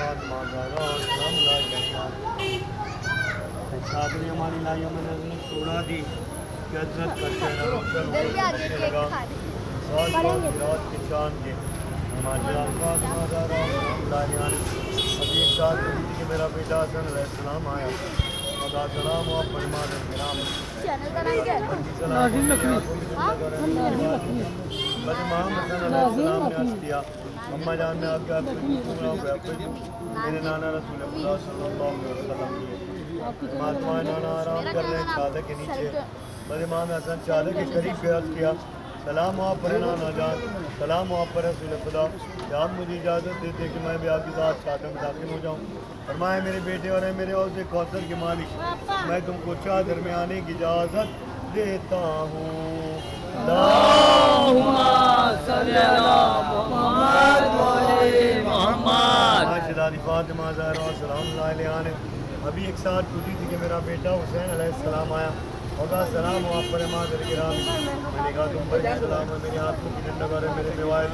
फातिमा ज़हरा सलाम अलैहा। चादरें हमारी लाइयों में नजर तोड़ा दी कि हजरत का चेहरा रोशन होने लगा। साल बाद रात के चांद के हमारे फातिमा ज़हरा सलाम अलैहा ने अभी एक साथ हुई थी कि मेरा बेटा हसन अलैहिस्सलाम आया। खुदा सलाम और फरमान किराम बस इमाम हसन अलैहिस्सलाम ने अर्ज़ किया, अम्मा जान मैं आपके हाथ में मेरे नाना रसूल खुदा सल्लल्लाहु अलैहि वसल्लम महात्मा नाना आराम कर रहे हैं चादर के नीचे। बस इमाम हसन चादर के करीब पे अर्ज़ किया, सलाम आप पर नाना जान, सलाम आप पर रसूल खुदा, क्या आप मुझे इजाज़त देते कि मैं भी आपके साथ चादर में दाखिल हो जाऊँ। फरमाए मेरे बेटे और मेरे औसे कौसर के मालिक, मैं तुमको चादर में आने की इजाज़त देता हूँ। फातिमा ज़हरा सलाम अलैहा ने अभी एक साथ पूछी थी कि मेरा बेटा हुसैन अलैहिस्सलाम आया। होगा सलाम आप पर मादर गिरामी, मैंने कहा तुम पर सलाम है, मेरे हाथों की ठंडक है मेरे मेवाए।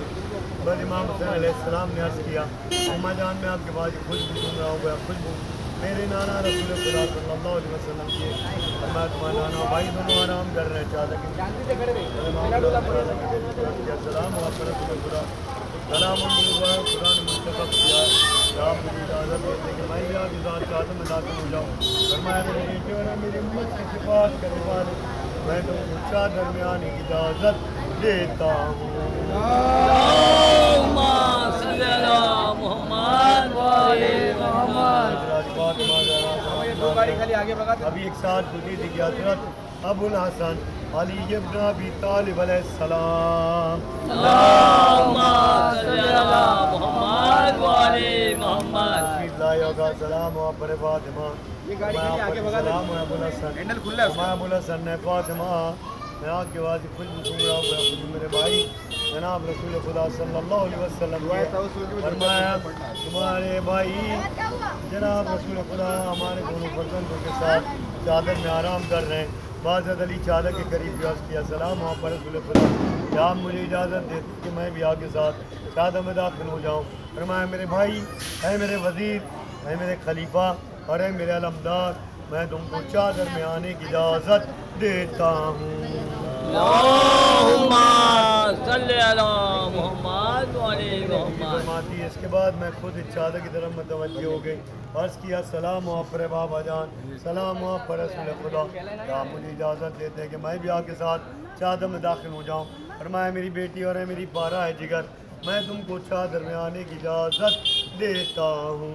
बस इमाम हुसैन अलैहिस्सलाम ने अर्ज़ किया, अम्मा जान मैं आपके पास खुशबू सुन रहा हूँ, खुशबू मेरे नाना रसूल खुदा सल्लल्लाहु अलैहि वसल्लम की। मैं तुम्हारा नाना भाई दोनों आराम कर रहे हैं चादर के सलाम आप पर रसूल खुदा, सलाम खुदा ने मुंतखब किया, आप मुझे इजाज़त देते कि मैं भी आपके साथ चादर में दाखिल हो जाऊँ। फरमाया मेरे बेटे और मेरी उम्मत की सिफात करने वाले, मैं तुमको चादर में आने की इजाज़त देता हूँ। अभी एक साथ पूछी थी कि हज़रत अबुल हसन अली इब्न अबी तालिब अलैहिस्सलाम सलाम पर फातिमा, अबुल हसन ने फातिमा मैं आपके बाद खुशबू सुन रहा हूँ, खुशबू मेरे भाई जनाब रसूल खुदा सल्लल्लाहु अलैहि वसल्लम के। फरमाया तुम्हारे भाई जनाब रसूल खुदा हमारे दोनों फर्जंदों के साथ चादर में आराम कर रहे हैं। बाज़त अली चादर के करीब अर्ज़ किया, सलाम आप पर रसूल खुदा, क्या आप मुझे इजाज़त देते कि मैं भी आपके साथ चादर में दाखिल हो जाऊँ। फरमाया मेरे भाई है मेरे वज़ीर है मेरे खलीफा और है मेरे अलमदार, मैं तुमको चादर में आने की इजाज़त देता हूँ। इसके बाद मैं खुद इस चादर की तरफ मुतवज्जो हो गई, अर्ज़ किया सलाम आप पर बाबा जान, सलाम आप पर रसूल खुदा, क्या आप मुझे इजाज़त देते हैं कि मैं भी आपके साथ चादर में दाखिल हो जाऊँ। फरमाया मेरी बेटी और है मेरी पारा है जिगर, मैं तुमको चादर में आने की इजाज़त देता हूँ।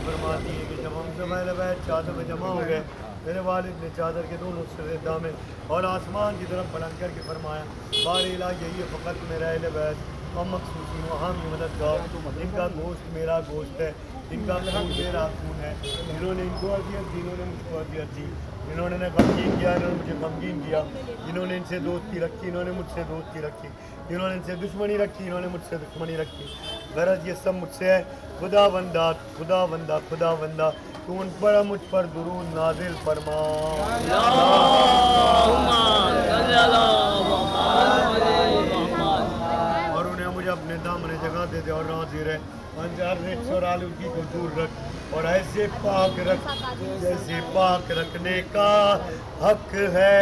फरमाती है कि जब हम ज़माने बैठ चादर में जमा हो गए, मेरे वालिद ने चादर के दोनों सिरे दामे और आसमान की तरफ बुलंद करके फरमाया, बारी इला यही है फ़कत मेरा अहले बैत और मखसूसी वहाँ की मददगार, इनका गोश्त मेरा गोश्त है, इनका खून मेरा खून है। जिन्होंने इनको अजियत दी इन्होंने मुझको अजियत दी, इन्होंने गमगीन किया इन्होंने मुझे गमगीन किया, जिन्होंने इनसे दोस्ती रखी इन्होंने मुझसे दोस्ती रखी, जिन्होंने इनसे दुश्मनी रखी इन्होंने मुझसे दुश्मनी रखी। गरज ये सब मुझसे है, खुदा बंदा खुदा बंदा खुदा बंदा तू उन पर मुझ पर दुरूद नाजिल फरमा। और उन्हें मुझे अपने दामने जगह दे दे और राज़ी रहे, अंजार रिक्स और आलूगी को दूर रख और ऐसे पाक रख जैसे पाक रखने का हक है।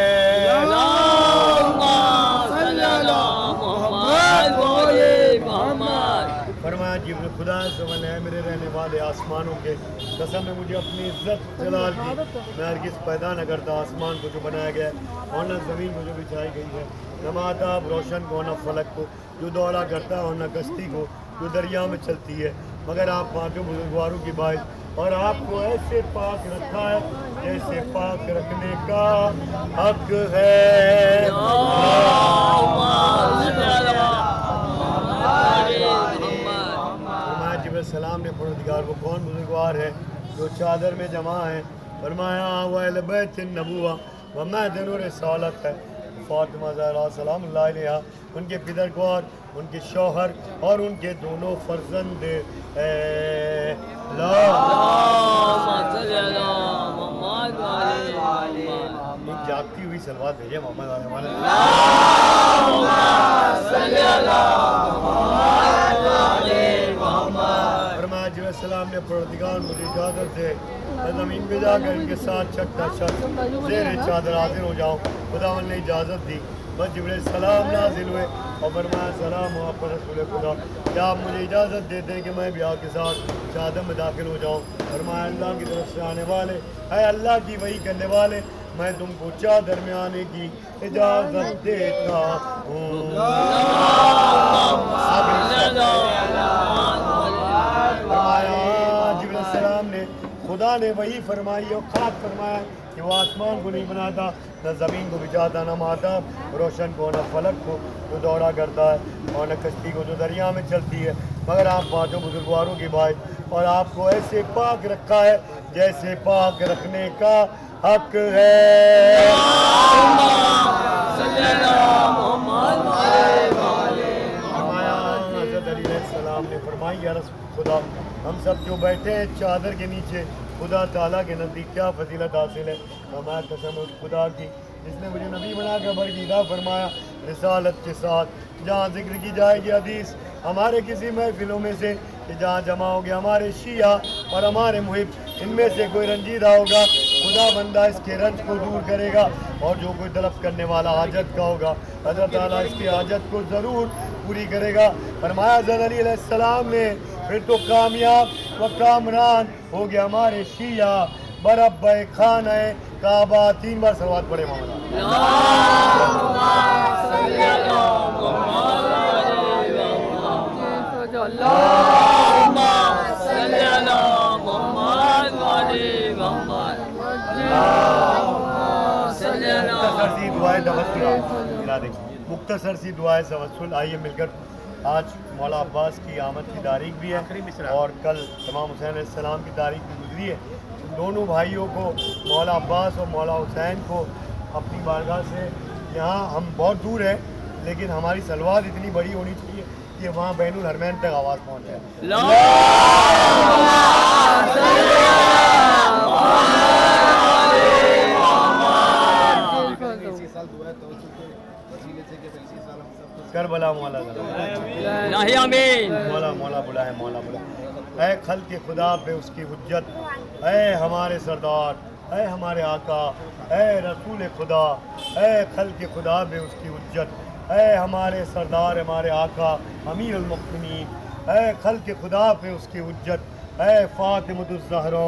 फरमाया जिब्रील खुदा समन है मेरे रहने वाले आसमानों के, कसम है मुझे अपनी इज्जत जलाल की मैं हरगिज़ पैदा न करता आसमान को जो बनाया गया है और न ज़मीन को जो बिछाई गई है, न माताब रोशन को न फलक को जो दौरा करता है और न कश्ती को जो दरिया में चलती है, मगर आप पाक बुजुर्गवारों की बात और आपको ऐसे पाक रखा है जैसे पाक रखने का हक है। सलाम ने परवरदिगार वो कौन बुजुर्गवार है जो चादर में जमा है। फरमाया वह बैत नबुवा व मैदन रिसालत है। फातिमा ज़हरा सलाम अलैहा उनके पितर को और उनके शौहर और उनके दोनों फर्जंद जागती हुई सलवात भेजे मोहम्मद इसलिए परवरदिगार मुझे इजाज़त दे मैं ज़मीन पे जाकर इनके साथ छठा शख्स ज़ेर चादर हाजिर हो जाऊँ। खुदावन ने इजाज़त दी, बस जिब्रील सलाम नाजिल हुए और फरमाया सलाम हो आप पर रसूल खुदा, क्या आप मुझे इजाज़त देते हैं कि मैं भी आपके साथ चादर में दाखिल हो जाऊँ। फरमाया अल्लाह की तरफ से आने वाले है अल्लाह की वही करने वाले, मैं तुमको चादर में आने की इजाज़त देता हूँ। जिब्रील सलाम ने खुदा ने वही फरमाई और खाक फरमाया कि वो आसमान को नहीं बनाता, न ज़मीन को बिछाता, न माता रोशन को, न फलक को जो दौड़ा करता है, और न कश्ती को जो दरिया में चलती है, मगर आप पाँचों बुजुर्गवारों की बात, और आपको ऐसे पाक रखा है जैसे पाक रखने का हक है। सलाम ने फरमाई या रसूल खुदा, हम सब जो बैठे हैं चादर के नीचे खुदा ताला के नज़दीक क्या फजीलत हासिल है। हमारा कसम उस खुदा की जिसने मुझे नबी बनाकर बरगीदा फरमाया रिसालत के साथ, जहाँ जिक्र की जाएगी हदीस हमारे किसी महफिलों में से कि जहाँ जमा हो गया हमारे शिया और हमारे मुहिब, इनमें से कोई रंजीदा होगा, खुदा बंदा इसके रंज को दूर करेगा, और जो कोई तलब करने वाला हाजत का होगा अल्लाह ताला इसकी हाजत को ज़रूर पूरी करेगा। फरमाया हज़रत अली अलैहिस्सलाम ने फिर तो कामयाब व कामरान हो गया हमारे शिया बरब्बे खान है काबा। 3 बार सलवात पढ़े मौला। मुख्तसर सी दुआए तवस्सुल, आइए मिलकर आज मौला अब्बास की आमद की तारीख भी है और कल इमाम हुसैन अलैहिस्सलाम की तारीख भी गुजरी है। दोनों भाइयों को मौला अब्बास और मौला हुसैन को अपनी बारगाह से, यहाँ हम बहुत दूर हैं लेकिन हमारी सलवात इतनी बड़ी होनी चाहिए कि वहाँ बैनुल हरमैन तक आवाज़ पहुँच जाए। करबला मौला मौला बुलाए मौला बुलाए। ऐ खल के खुदा पे उसकी हुज्जत, ऐ हमारे सरदार, ऐ हमारे आका, ऐ रसूल खुदा, ऐ खल के खुदा पे उसकी हुज्जत, ऐ हमारे सरदार हमारे आका अमीर अल-मुक्मिनीन, ऐ खल के खुदा पे उसकी हुज्जत, ऐ फातिमतुज़ ज़हरा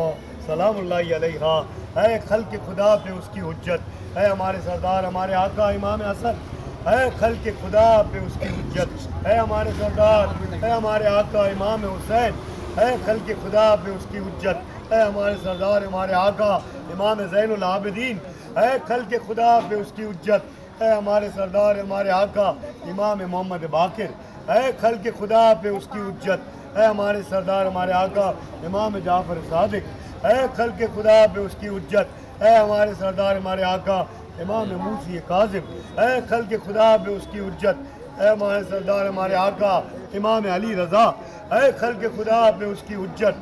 सलामुल्लाहि अलैहा, ऐ खल के खुदा पे उसकी हुज्जत, ऐ हमारे सरदार हमारे आका इमाम हसन, है खल के खुदा पे उसकी हुज्जत, है हमारे सरदार, है हमारे आका इमाम हुसैन, है खल के खुदा पे उसकी हुज्जत, है हमारे सरदार हमारे आका इमाम ज़ैनुल आबिदीन, है खल के खुदा पे उसकी हुज्जत, है हमारे सरदार हमारे आका इमाम मोहम्मद बाकिर, है खल के खुदा पे उसकी हुज्जत, है हमारे सरदार हमारे आका इमाम जाफ़र सादिक, है खल के खुदा पे उसकी हुज्जत, है हमारे सरदार हमारे आका इमाम मूसी काज़िम, है खल के खुदा पे उसकी हुज्जत, है हमारे सरदार हमारे आका इमाम अली रज़ा, है खल के खुदा पे उसकी हुज्जत,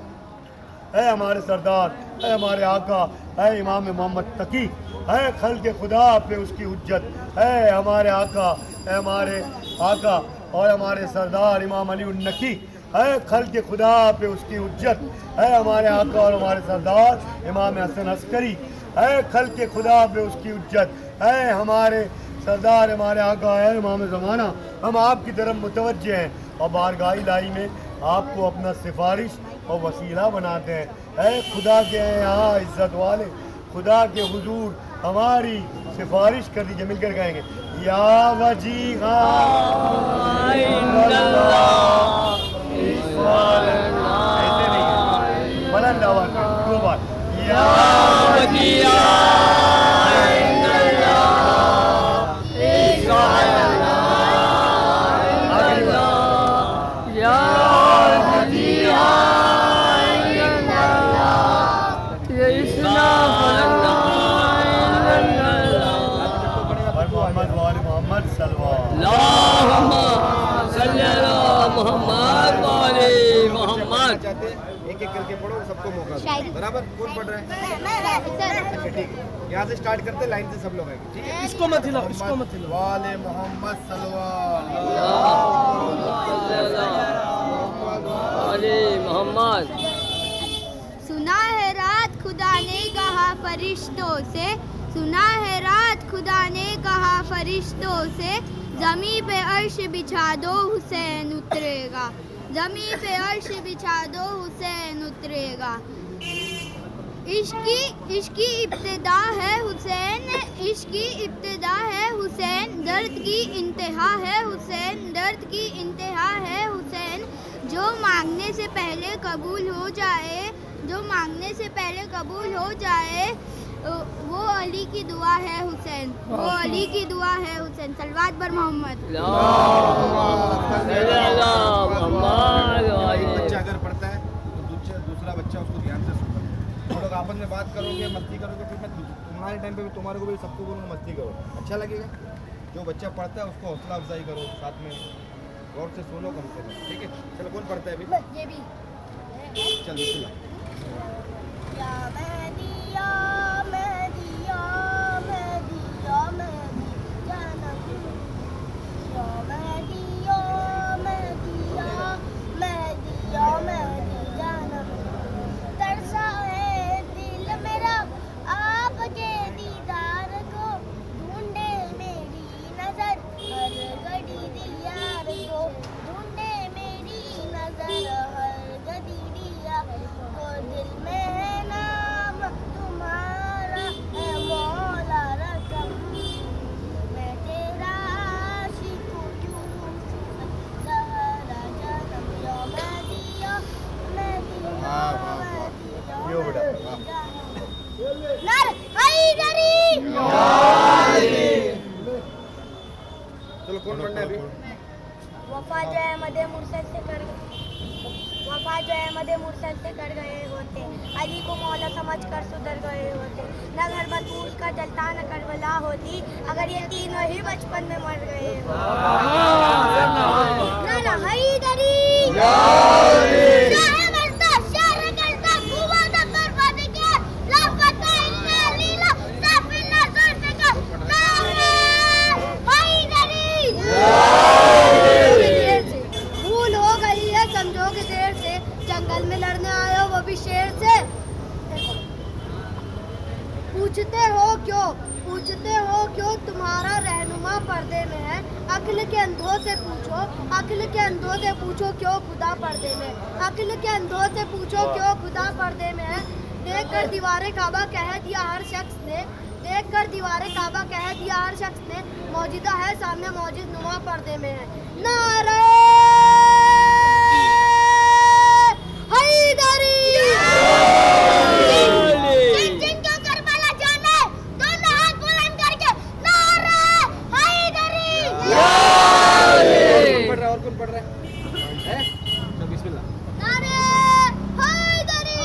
है हमारे सरदार, है हमारे आका, है इमाम मोहम्मद तकी, है खल के खुदा पे उसकी हुज्जत, है हमारे आका, है हमारे आका और हमारे सरदार इमाम अली उन्नकी, है खल के खुदा पे उसकी हुज्जत, है हमारे आका और हमारे सरदार इमाम हसन अस्करी, है खल के खुदा पे उसकी हुज्जत, है हमारे सरदार हमारे आका है इमाम ज़माना। हम आपकी तरफ मुतवज्जे हैं और बारगाह इलाही में आपको अपना सिफारिश और वसीला बनाते हैं। है खुदा के यहाँ इज़्ज़त वाले, खुदा के हुजूर हमारी सिफारिश कर दीजिए, मिलकर कहेंगे या वजीहा बुलंद आवाज़ में 2 बार या वजीहा एक एक करके पढ़ो, सबको मौका दो। बराबर? कौन पढ़ रहा है? अच्छा ठीक है, यहाँ से स्टार्ट करते, लाइन से सब लोग आएंगे, ठीक है? इसको मत हिलाओ, इसको मत हिलाओ। वाले मोहम्मद सल्लल्लाहु अलैहि मोहम्मद फरिश्तों से, सुना है रात खुदा ने कहा फरिश्तों से, ज़मीं पे अर्श बिछा दो हुसैन उतरेगा, ज़मीं पे अर्श बिछा दो हुसैन उतरेगा। इश्की इब्तिदा है हुसैन, इश्की इब्तिदा है हुसैन, दर्द की इंतहा है हुसैन, दर्द की इंतहा है हुसैन। जो मांगने से पहले कबूल हो जाए, जो मांगने से पहले कबूल हो जाए, वो अली की दुआ है हुसैन, वो अली की दुआ है हुसैन। सलवात पर मोहम्मद। बच्चा अगर पढ़ता है तो दूसरा बच्चा उसको ध्यान से सुनता है। तुम लोग आपस में बात करोगे, मस्ती करोगे, फिर मैं तुम्हारे टाइम पे भी तुम्हारे को भी सबको बोलूँगा मस्ती करो, अच्छा लगेगा। जो बच्चा पढ़ता है उसको हौसला अफजाई करो, साथ में गौर से सुनो कम से कम, ठीक है। चलो कौन पढ़ता है अभी? ये भी चल बिस्मिल्लाह। या मेहदी या मेहदी या मेहदी या मेहदी जानम, या मेहदी या मेहदी या मेहदी या मेहदी जानम। तरसा है दिल मेरा आपके दीदार को, ढूंढे मेरी नजर हर घड़ी दियार को, ढूंढे मेरी नजर हर घड़ी दियार को। दिल में है नाम तुम्हारा है मौला रकम, मैं तेरा आशिक यूसुफ ज़हरा जनम। या मेहदी या मेहदी या मेहदी यो बेटा, नर हैदरी। चलो कौन पढ़ना है अभी? वफा जो है मदे मुरसल से कर, वफा जो है मदे मुरसल से कर गए होते, अली को मौला समझ कर सुधर गए होते। न घर बतूल का जलता न करबला होती, अगर ये तीनों ही बचपन में मर गए नर हैदरी। शाह मर्दा शाह करता कुवा न करबत के, लफता इन्ने लीला सफिना जुल्फिकार नारे हैदरी। भूल हो गई है समझोगे देर से, जंगल में लड़ने आए हो वो भी शेर से। पूछते हो क्यों तुम्हारा रहनुमा पर्दे में है, अक्ल के अंधों से पूछो, अक्ल के अंधों से पूछो क्यों खुदा पर्दे में, अक्ल के अंधों से पूछो क्यों खुदा पर्दे में है। देख कर दीवारे काबा कह दिया हर शख्स ने, देख कर दीवारे काबा कह दिया हर शख्स ने, मौजूदा है सामने मौजूद नुमा पर्दे में है। नारे हैदरी। जिन को करबला जाने, दोनों हाथ बुलंद करके नारे हैदरी। कौन पढ़ रहा है और कौन पढ़ रहा है? चलो बिस्मिल्लाह। नारे हैदरी।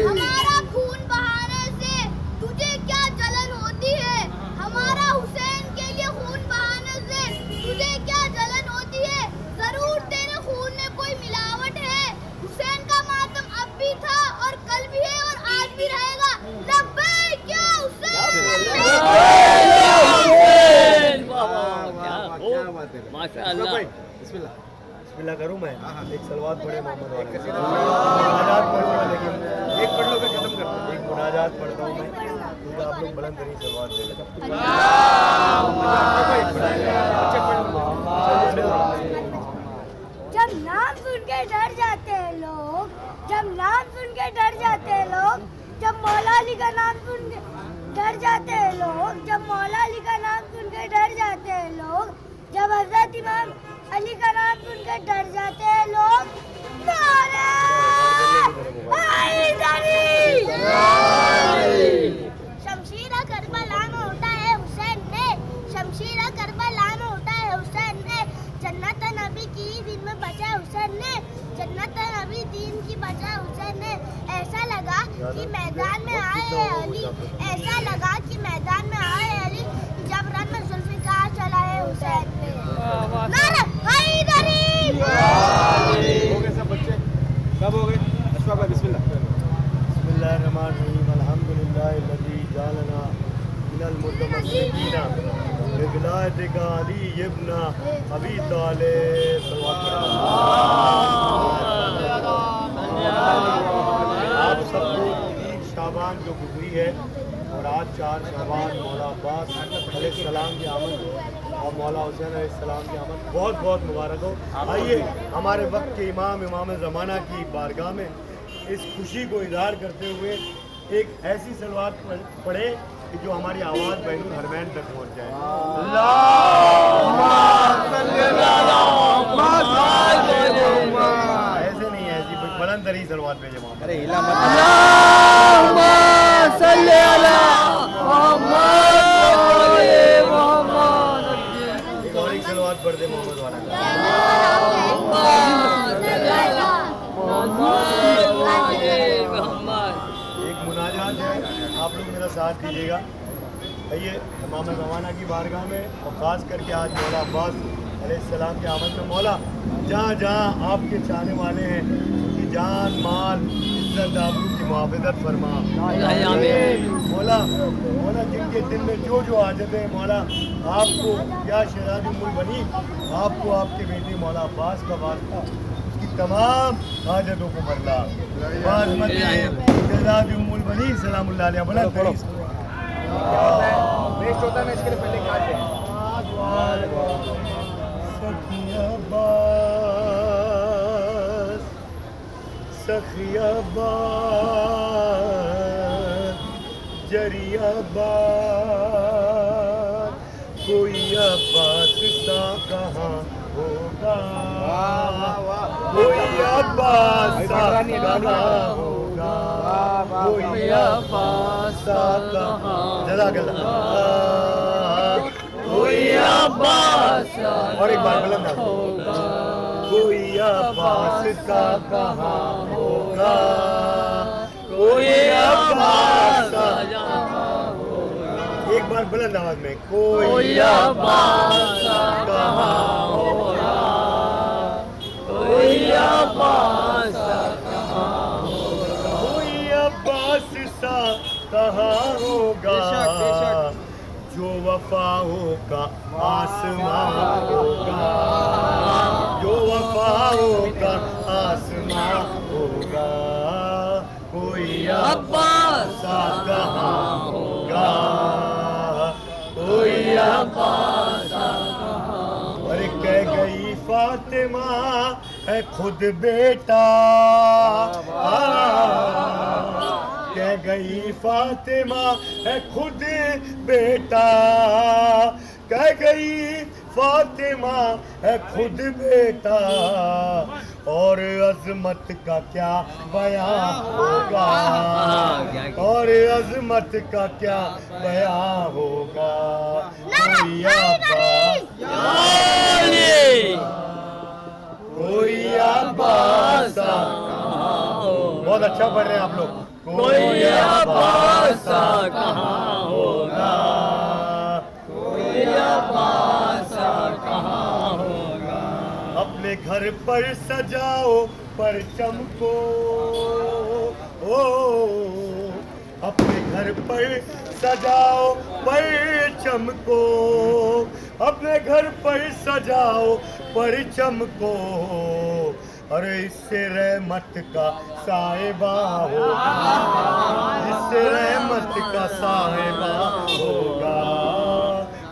हमारा खून बहाने से तुझे क्या जलन होती है, हमारा हुसैन के लिए खून बहाने से तुझे क्या जलन होती है। जरूर तेरे खून में कोई मिलावट है, हुसैन का मातम अब भी था और कल भी है और आज भी रहेगा। लब्बैक क्या क्या बात है, माशाअल्लाह। बिस्मिल्लाह। बिस्मिल्लाह करूँ मैं? हाँ, हाँ। एक सलवात पढ़े मोहम्मद वाले। कसीदा मुनाजात पढ़ूंगा, लेकिन एक पढ़ लो फिर खत्म करते हैं। एक मुनाजात पढ़ता हूँ मैं, क्योंकि आप लोग बुलंद तरीन सलवात दे रहे जब नाम सुन के डर जाते हैं लोग, जब नाम सुन के डर जाते हैं लोग, जब मौला अली का नाम सुन के डर जाते हैं लोग, जब मौला अली का नाम सुन के डर जाते हैं लोग, जब हजरत इमाम अली का नाम सुन के डर जाते हैं लोग। नारे हैदरी। शमशीरा करबला में उठा है हुसैन ने, शमशीरा करबला में उठा है हुसैन ने, जन्नत नबी की दिन में बचा हुसैन ने, जन्नत नबी दीन की बचा हुसैन ने। ऐसा लगा कि मैदान में आए अली, ऐसा लगा कि मैदान में आए अली, जब रन में जुल्फिकार चलाए हुसैन ने। नारे हैदरी। हो गए सब बच्चे, सब हो गए। अशफाक भाई बिस्मिल्लाह। बिस्मिल्लाहिर्रहमानिर्रहीम, अल्हम्दुलिल्लाहिल्लज़ी जअलना मिनल मुतमस्सिकीना बिविलायतिका अली इब्न अबी तालिब। आप सबको ईद शाबाश रमज़ान जो गुजरी है और आज 4 शअबान मौला अब्बास अलैहिस्सलाम की आमद और मौला हुसैन अलैहिस्सलाम की आमद बहुत बहुत मुबारक हो। आइए हमारे वक्त के इमाम ज़माना की बारगाह में इस खुशी को इजहार करते हुए एक ऐसी सलवात पढ़े कि जो हमारी आवाज़ बैनुल हरमैन तक पहुँच जाए। ऐसे नहीं है, ऐसी बुलंद तरीन सलवात भेजे मोहम्मद। अरे हिला मत। एक और एक सलवात पढ़ दे मोहम्मद वाला। एक मुनाजात है, आप लोग मेरा साथ दीजिएगा। आइए इमाम ज़माना की बारगाह में और ख़ास करके आज मौला अब्बास अलैहिस्सलाम के आमद में मौला जहाँ जहाँ आपके चाहने वाले हैं उनकी जान माल इज्जत आबरू की मुआफ़ज़त फरमा। मौला मौला जिनके दिल में जो जो आजतें हैं मौला आपको या शहज़ादी उम्मुल बनी आपको आपके बेटे मौला अब्बास का वास्ता उसकी तमाम हाजतों को बदला। शहज़ादी उम्मुल बनी सलामुल्लाह अलैहा बड़ा वेस्ट होता है ना, इसके लिए पहले काट दें। सखियाबाद जरियाबाद कोई अब्बास सा कहाँ होगा, कोई अब्बास सा कहाँ होगा, कोई अब्बास सा कहाँ। जज़ाकल्लाह। कोई अब्बास और एक बार बुलंद होगा, कोई अब्बास सा कहाँ होगा, कोई अब्बास सा एक बार बुलंद आवाज में कोई अब्बास सा कहाँ होगा, कोई अब्बास सा कहाँ होगा, कोई अब्बास सा कहाँ होगा, जो वफाओं का आसमां होगा, जो वफाओं का आसमां होगा, कोई अब्बास सा कहाँ होगा, कोई अब्बास सा कहाँ। अरे कह गई फातिमा है खुद बेटा, कह गई फातिमा है खुद बेटा, कह गई फातिमा है खुद बेटा, और अजमत का क्या बयां होगा, और अजमत का क्या बयां होगा, कोई अब्बास कोई अब्बास। बहुत अच्छा पढ़ रहे हैं आप लोग। कोई अब्बास कहाँ होगा, कोई अब्बास कहाँ होगा। अपने घर पर सजाओ परचम को, ओ अपने घर पर सजाओ परचम को, अपने घर पर सजाओ परचम को, अरे इससे रहमत का साहिबा होगा, इससे रहमत का साहिबा होगा,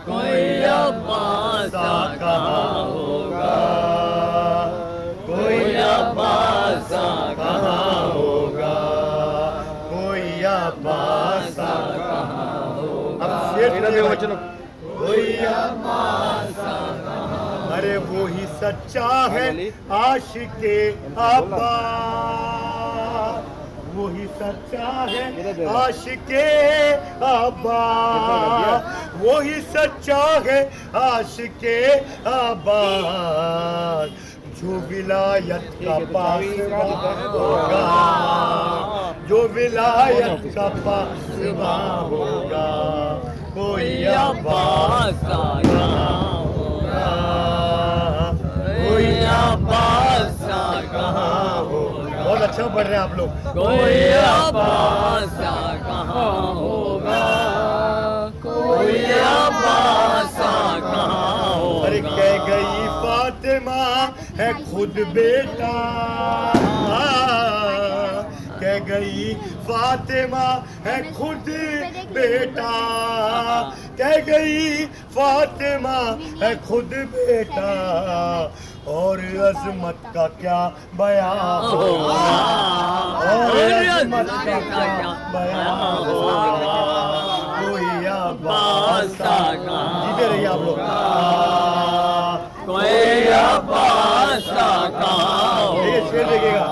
कोई अब्बास कहाँ होगा, कोई अब्बास कहाँ होगा, कोई अब्बास कहाँ होगा। अब शेर कोई अब्बास अरे वो ही सच्चा है आशिके अब्बास, वो ही सच्चा है आशिके अब्बास, वो ही सच्चा है आशिके अब्बास, जो विलायत का पासबान होगा, जो विलायत का पासबान होगा, कोई अब्बास कोई अब्बास कहाँ होगा। बहुत अच्छा पढ़ रहे हैं आप लोग। कोई अब्बास कहाँ होगा, कोई अब्बास कहाँ होगा। अरे कह गई फातिमा है खुद बेटा, कह गई फातिमा है खुद बेटा, कह गई फातिमा है खुद बेटा, और अजमत का क्या बयां होगा, और अजमत का क्या बयां होगा, कोई अब्बास का, जीते रहिए आप लोग, कोई अब्बास का, ये शेर देखिएगा,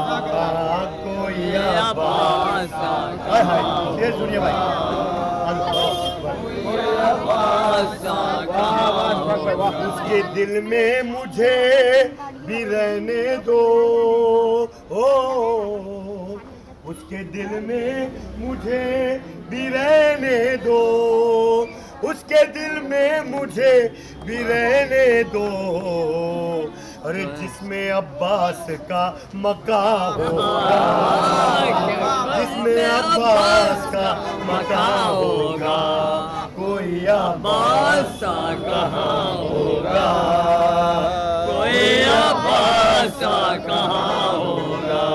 कोई अब्बास का, हाय हाय शेर सुनिए भाई, उसके दिल में मुझे भी रहने दो, ओ उसके दिल में मुझे भी रहने दो, उसके दिल में मुझे भी रहने दो, अरे जिसमें अब्बास का मकाम होगा, जिसमें अब्बास का मकाम होगा, कोई अब्बास कहाँ होगा, कोई अब्बास कहाँ होगा,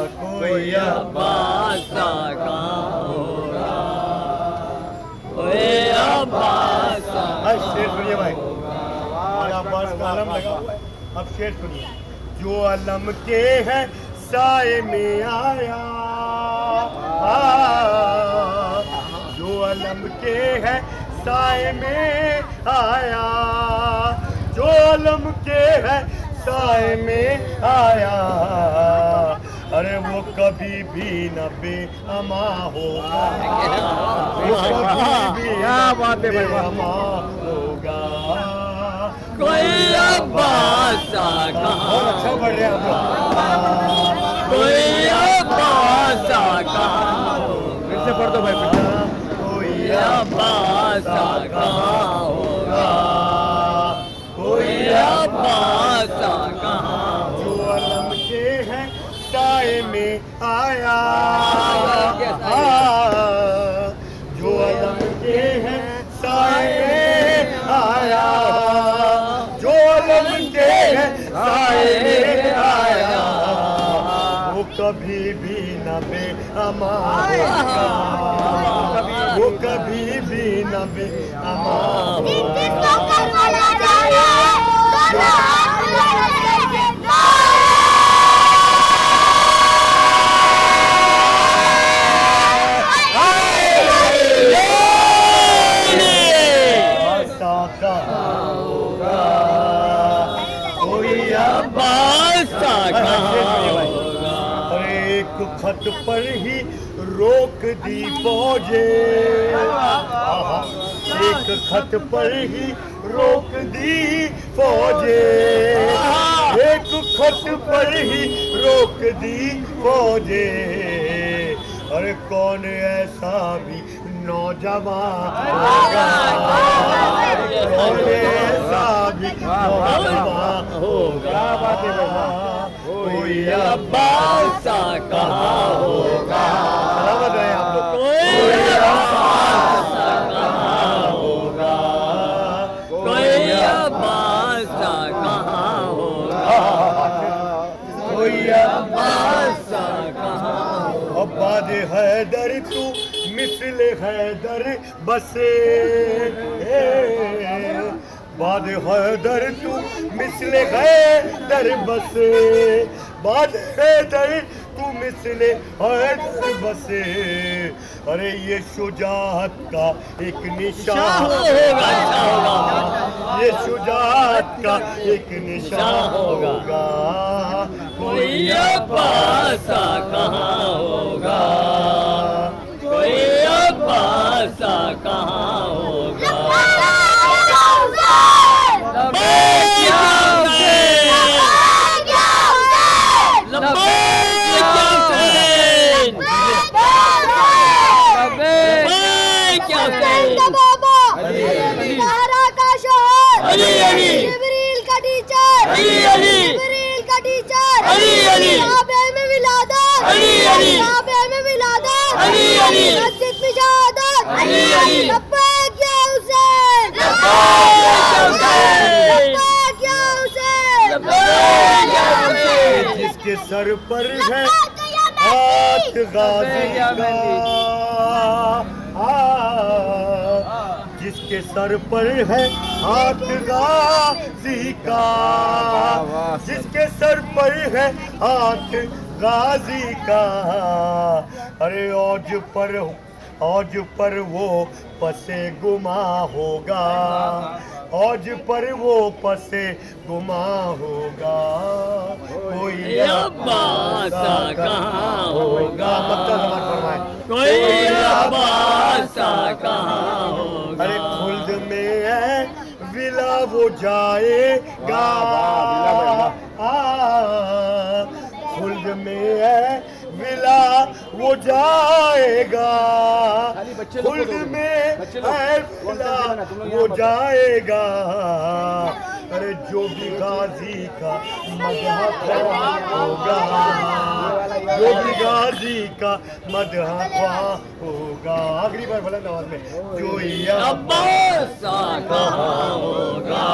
कोई अब्बास कहाँ होगा, कोई अब्बास शेर सुनिए भाई, अब्बास का अलम लगा हुआ है, अब शेर सुनिए, जो अलम के है साए में आया, जो अलम के है साए में आया, जो अलम के है साए में आया, अरे वो कभी भी न बेअमा होगा, वो कभी भी न बेअमा होगा, कोई अब्बास बहुत अच्छा कहाँ, पढ़ रहे हैं आप लोग, कोई अब्बास कहाँ, फिर से पढ़ दो भाई, कोई अब्बास कहाँ होगा, कोई अब्बास कहाँ, जो अलम के है साए में आया, जो अलम के है साए में आया, जो अलम के है साए में आया, वो कभी भी न बेअमा होगा, वो कभी भी न बेअमा होगा, कोई अब्बास कहाँ होगा, एक खत पर ही रोक दी फौजे, एक खत पर ही रोक दी फौजे, एक खत पर ही रोक दी फौजे, अरे कौन ऐसा भी नौजवान होगा, कौन ऐसा भी नौजवान होगा, कोई अब्बास कहाँ होगा, सलामत रहे आप लोग, कोई अब्बास कहाँ होगा, कोई अब्बास कहाँ होगा, कोई अब्बास कहाँ होगा, अब्बाद हैदर तू मिसल हैदर बसे, बाद हैदर तू मिसल हैदर बसे, बाद हैदर तू मिसल हैदर बसे, अरे ये शुजाअत का एक निशान होगा, ये शुजाअत का एक निशान होगा, कोई अब्बास कहाँ होगा, कोई अब्बास कहाँ होगा, जिब्रील का टीचर, जिब्रील का टीचर, काबे में विलादत, काबे में विलादत, मस्जिद में शहादत, लब्बैक या हुसैन, लब्बैक या हुसैन, जिसके सर पर है हाथ गाजी का जिसके सर पर है हाथ गाजी का, जिसके सर पर है हाथ गाजी का, अरे औज पर वो पसे गुमा होगा, औज पर वो पसे गुमा होगा, कोई अब्बास कहाँ होगा, कोई अब्बास कहाँ होगा। अरे खुल्द में है विला वो जाएगा, खुल्द में है विला वो जाएगा, खुल्द में है विला वो जाएगा, अरे जो भी गाजी का मदह होगा, जो भी गाजी का मदह होगा। आखिरी बार बुलंद आवाज में, जो ये अब्बास कहाँ होगा,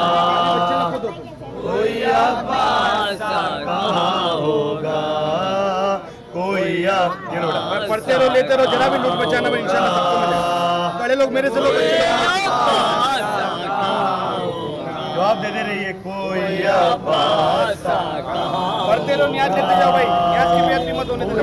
कोई अब्बास कहाँ होगा, कोई पढ़ते रहो, लेते रहो, जरा भी लूट बचाना में इंशाल्लाह सबको मिलेगा। बड़े लोग मेरे से लोग जवाब देते रहिए, कोई अब्बास कहाँ पढ़ते रहो, नियाज लेते जाओ भाई, नियाज की भी मत होने देना।